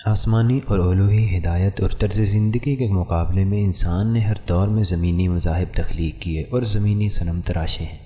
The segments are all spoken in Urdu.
آسمانی اور الوہی ہدایت اور طرز زندگی کے مقابلے میں انسان نے ہر دور میں زمینی مذاہب تخلیق کیے اور زمینی صنم تراشے ہیں۔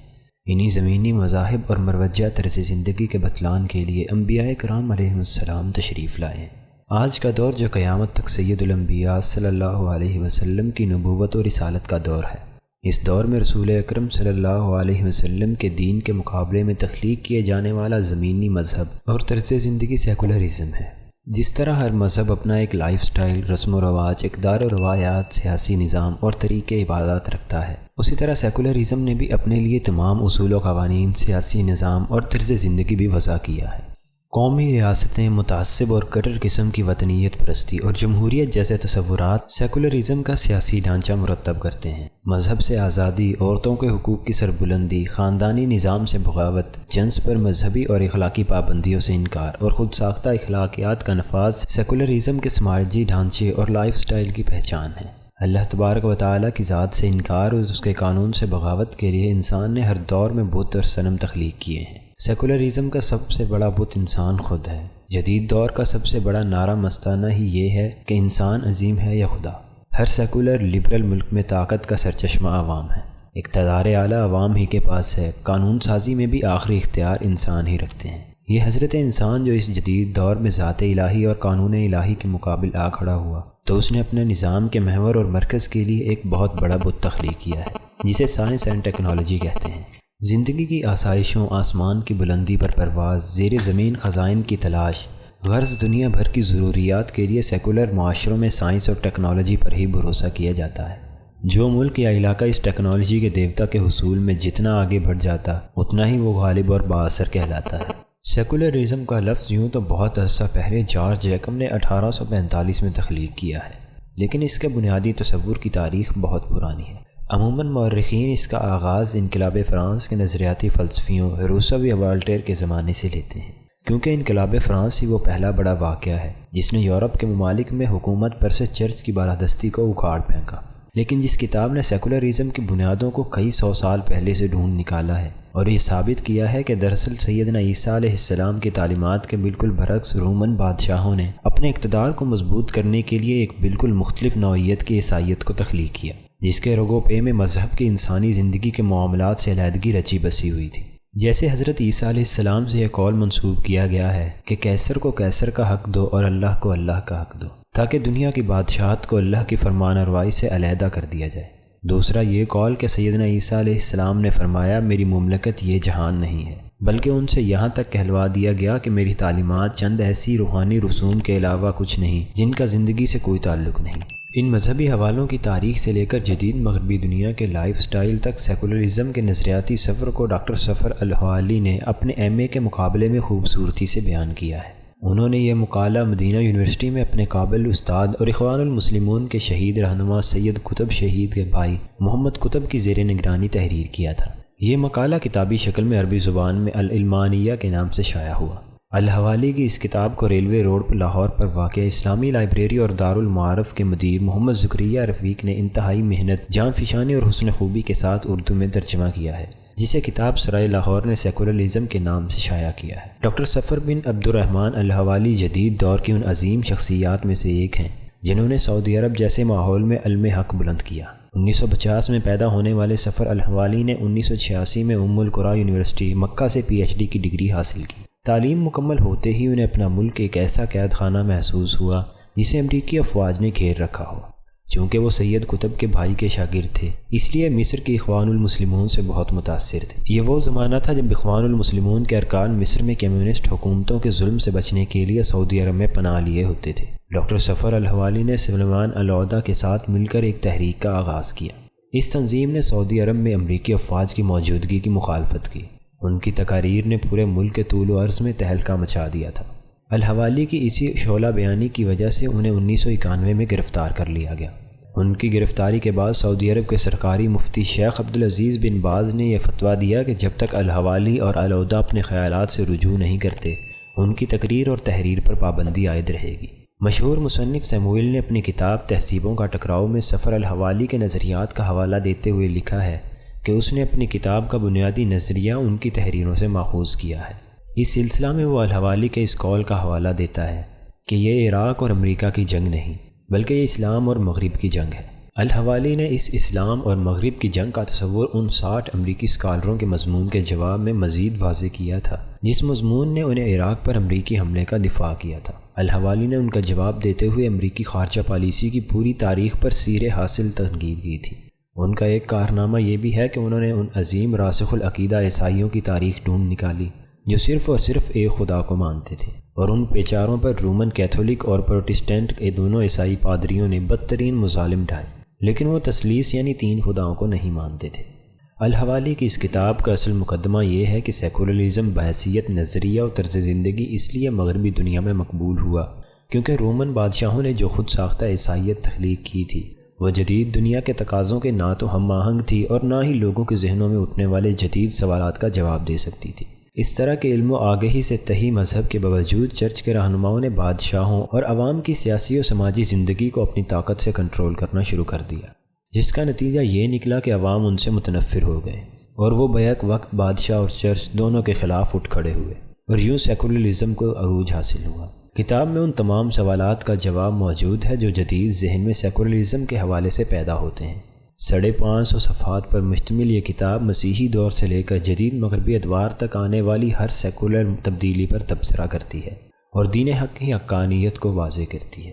انہی زمینی مذاہب اور مروجہ طرز زندگی کے بتلان کے لیے انبیاء کرام علیہ السلام تشریف لائے ہیں۔ آج کا دور جو قیامت تک سید الانبیاء صلی اللہ علیہ وسلم کی نبوت و رسالت کا دور ہے، اس دور میں رسول اکرم صلی اللہ علیہ وسلم کے دین کے مقابلے میں تخلیق کیے جانے والا زمینی مذہب اور طرز زندگی سیکولرزم ہے۔ جس طرح ہر مذہب اپنا ایک لائف سٹائل، رسم و رواج، اقدار و روایات، سیاسی نظام اور طریقے عبادات رکھتا ہے، اسی طرح سیکولرزم نے بھی اپنے لیے تمام اصول و قوانین، سیاسی نظام اور طرز زندگی بھی وضع کیا ہے۔ قومی ریاستیں، متعصب اور کٹر قسم کی وطنیت پرستی اور جمہوریت جیسے تصورات سیکولرزم کا سیاسی ڈھانچہ مرتب کرتے ہیں۔ مذہب سے آزادی، عورتوں کے حقوق کی سربلندی، خاندانی نظام سے بغاوت، جنس پر مذہبی اور اخلاقی پابندیوں سے انکار اور خود ساختہ اخلاقیات کا نفاذ سیکولرزم کے سماجی ڈھانچے اور لائف سٹائل کی پہچان ہے۔ اللہ تبارک و تعالیٰ کی ذات سے انکار اور اس کے قانون سے بغاوت کے لیے انسان نے ہر دور میں بت اور صنم تخلیق کیے ہیں۔ سیکولرزم کا سب سے بڑا بت انسان خود ہے۔ جدید دور کا سب سے بڑا نعرہ مستانہ ہی یہ ہے کہ انسان عظیم ہے یا خدا۔ ہر سیکولر لبرل ملک میں طاقت کا سرچشمہ عوام ہے، اقتدار اعلیٰ عوام ہی کے پاس ہے، قانون سازی میں بھی آخری اختیار انسان ہی رکھتے ہیں۔ یہ حضرت انسان جو اس جدید دور میں ذات الہی اور قانون الہی کے مقابل آ کھڑا ہوا تو اس نے اپنے نظام کے محور اور مرکز کے لیے ایک بہت بڑا بت تخلیق کیا ہے، جسے سائنس اینڈ ٹیکنالوجی کہتے ہیں۔ زندگی کی آسائشوں، آسمان کی بلندی پر پرواز، زیر زمین خزائن کی تلاش، غرض دنیا بھر کی ضروریات کے لیے سیکولر معاشروں میں سائنس اور ٹیکنالوجی پر ہی بھروسہ کیا جاتا ہے۔ جو ملک یا علاقہ اس ٹیکنالوجی کے دیوتا کے حصول میں جتنا آگے بڑھ جاتا اتنا ہی وہ غالب اور بااثر کہلاتا ہے۔ سیکولرزم کا لفظ یوں تو بہت عرصہ پہلے جارج جیکب نے 1845 میں تخلیق کیا ہے، لیکن اس کے بنیادی تصور کی تاریخ بہت پرانی ہے۔ عموماً مورخین اس کا آغاز انقلاب فرانس کے نظریاتی فلسفیوں روسو و والٹیر کے زمانے سے لیتے ہیں، کیونکہ انقلاب فرانس ہی وہ پہلا بڑا واقعہ ہے جس نے یورپ کے ممالک میں حکومت پر سے چرچ کی بالادستی کو اکھاڑ پھینکا۔ لیکن جس کتاب نے سیکولرزم کی بنیادوں کو کئی سو سال پہلے سے ڈھونڈ نکالا ہے اور یہ ثابت کیا ہے کہ دراصل سیدنا عیسیٰ علیہ السلام کی تعلیمات کے بالکل برعکس رومن بادشاہوں نے اپنے اقتدار کو مضبوط کرنے کے لیے ایک بالکل مختلف نوعیت کی عیسائیت کو تخلیق کیا، جس کے رگ و پے میں مذہب کی انسانی زندگی کے معاملات سے علیحدگی رچی بسی ہوئی تھی۔ جیسے حضرت عیسیٰ علیہ السلام سے یہ قول منسوب کیا گیا ہے کہ کیسر کو کیسر کا حق دو اور اللہ کو اللہ کا حق دو، تاکہ دنیا کی بادشاہت کو اللہ کی فرمان روائی سے علیحدہ کر دیا جائے۔ دوسرا یہ قول کہ سیدنا عیسیٰ علیہ السلام نے فرمایا میری مملکت یہ جہان نہیں ہے، بلکہ ان سے یہاں تک کہلوا دیا گیا کہ میری تعلیمات چند ایسی روحانی رسوم کے علاوہ کچھ نہیں جن کا زندگی سے کوئی تعلق نہیں۔ ان مذہبی حوالوں کی تاریخ سے لے کر جدید مغربی دنیا کے لائف سٹائل تک سیکولرزم کے نظریاتی سفر کو ڈاکٹر سفر الحوالی نے اپنے MA کے مقابلے میں خوبصورتی سے بیان کیا ہے۔ انہوں نے یہ مقالہ مدینہ یونیورسٹی میں اپنے قابل استاد اور اخوان المسلمون کے شہید رہنما سید قطب شہید کے بھائی محمد قطب کی زیر نگرانی تحریر کیا تھا۔ یہ مقالہ کتابی شکل میں عربی زبان میں العلمانیہ کے نام سے شائع ہوا۔ الحوالی کی اس کتاب کو ریلوے روڈ لاہور پر واقع اسلامی لائبریری اور دارالمعارف کے مدیر محمد زکریا رفیق نے انتہائی محنت، جان فشانی اور حسن خوبی کے ساتھ اردو میں ترجمہ کیا ہے، جسے کتاب سرائے لاہور نے سیکولرزم کے نام سے شائع کیا ہے۔ ڈاکٹر سفر بن عبد الرحمن الحوالی جدید دور کی ان عظیم شخصیات میں سے ایک ہیں جنہوں نے سعودی عرب جیسے ماحول میں علم حق بلند کیا۔ 1950 میں پیدا ہونے والے سفر الحوالی نے 1986 میں القریٰ یونیورسٹی مکہ سے PhD کی ڈگری حاصل کی۔ تعلیم مکمل ہوتے ہی انہیں اپنا ملک ایک ایسا قید خانہ محسوس ہوا جسے امریکی افواج نے گھیر رکھا ہو۔ چونکہ وہ سید قطب کے بھائی کے شاگرد تھے، اس لیے مصر کے اخوان المسلمون سے بہت متاثر تھے۔ یہ وہ زمانہ تھا جب اخوان المسلمون کے ارکان مصر میں کمیونسٹ حکومتوں کے ظلم سے بچنے کے لیے سعودی عرب میں پناہ لیے ہوتے تھے۔ ڈاکٹر سفر الحوالی نے سلیمان العودہ کے ساتھ مل کر ایک تحریک کا آغاز کیا۔ اس تنظیم نے سعودی عرب میں امریکی افواج کی موجودگی کی مخالفت کی۔ ان کی تقاریر نے پورے ملک کے طول و عرض میں تہلکہ مچا دیا تھا۔ الحوالی کی اسی شعلہ بیانی کی وجہ سے انہیں 1991 میں گرفتار کر لیا گیا۔ ان کی گرفتاری کے بعد سعودی عرب کے سرکاری مفتی شیخ عبدالعزیز بن باز نے یہ فتویٰ دیا کہ جب تک الحوالی اور العودہ اپنے خیالات سے رجوع نہیں کرتے ان کی تقریر اور تحریر پر پابندی عائد رہے گی۔ مشہور مصنف سیموئل نے اپنی کتاب تہذیبوں کا ٹکراؤ میں سفر الحوالی کے نظریات کا حوالہ دیتے ہوئے لکھا ہے کہ اس نے اپنی کتاب کا بنیادی نظریہ ان کی تحریروں سے ماخوذ کیا ہے۔ اس سلسلہ میں وہ الحوالی کے اس قول کا حوالہ دیتا ہے کہ یہ عراق اور امریکہ کی جنگ نہیں بلکہ یہ اسلام اور مغرب کی جنگ ہے۔ الحوالی نے اس اسلام اور مغرب کی جنگ کا تصور ان 60 امریکی اسکالروں کے مضمون کے جواب میں مزید واضح کیا تھا جس مضمون نے انہیں عراق پر امریکی حملے کا دفاع کیا تھا۔ الحوالی نے ان کا جواب دیتے ہوئے امریکی خارجہ پالیسی کی پوری تاریخ پر سیر حاصل تنقید کی تھی۔ ان کا ایک کارنامہ یہ بھی ہے کہ انہوں نے ان عظیم راسخ العقیدہ عیسائیوں کی تاریخ ڈھونڈ نکالی جو صرف اور صرف ایک خدا کو مانتے تھے، اور ان بیچاروں پر رومن کیتھولک اور پروٹسٹنٹ کے دونوں عیسائی پادریوں نے بدترین مظالم ڈھائے، لیکن وہ تثلیث یعنی 3 خداؤں کو نہیں مانتے تھے۔ الحوالی کی اس کتاب کا اصل مقدمہ یہ ہے کہ سیکولرزم بحیثیت نظریہ اور طرز زندگی اس لیے مغربی دنیا میں مقبول ہوا کیونکہ رومن بادشاہوں نے جو خود ساختہ عیسائیت تخلیق کی تھی وہ جدید دنیا کے تقاضوں کے نہ تو ہم آہنگ تھی اور نہ ہی لوگوں کے ذہنوں میں اٹھنے والے جدید سوالات کا جواب دے سکتی تھی۔ اس طرح کے علم و آگہی سے تہی مذہب کے باوجود چرچ کے رہنماؤں نے بادشاہوں اور عوام کی سیاسی و سماجی زندگی کو اپنی طاقت سے کنٹرول کرنا شروع کر دیا، جس کا نتیجہ یہ نکلا کہ عوام ان سے متنفر ہو گئے اور وہ بیک وقت بادشاہ اور چرچ دونوں کے خلاف اٹھ کھڑے ہوئے، اور یوں سیکولرزم کو عروج حاصل ہوا۔ کتاب میں ان تمام سوالات کا جواب موجود ہے جو جدید ذہن میں سیکولرزم کے حوالے سے پیدا ہوتے ہیں۔ 550 صفحات پر مشتمل یہ کتاب مسیحی دور سے لے کر جدید مغربی ادوار تک آنے والی ہر سیکولر تبدیلی پر تبصرہ کرتی ہے اور دین حق کی حقانیت کو واضح کرتی ہے۔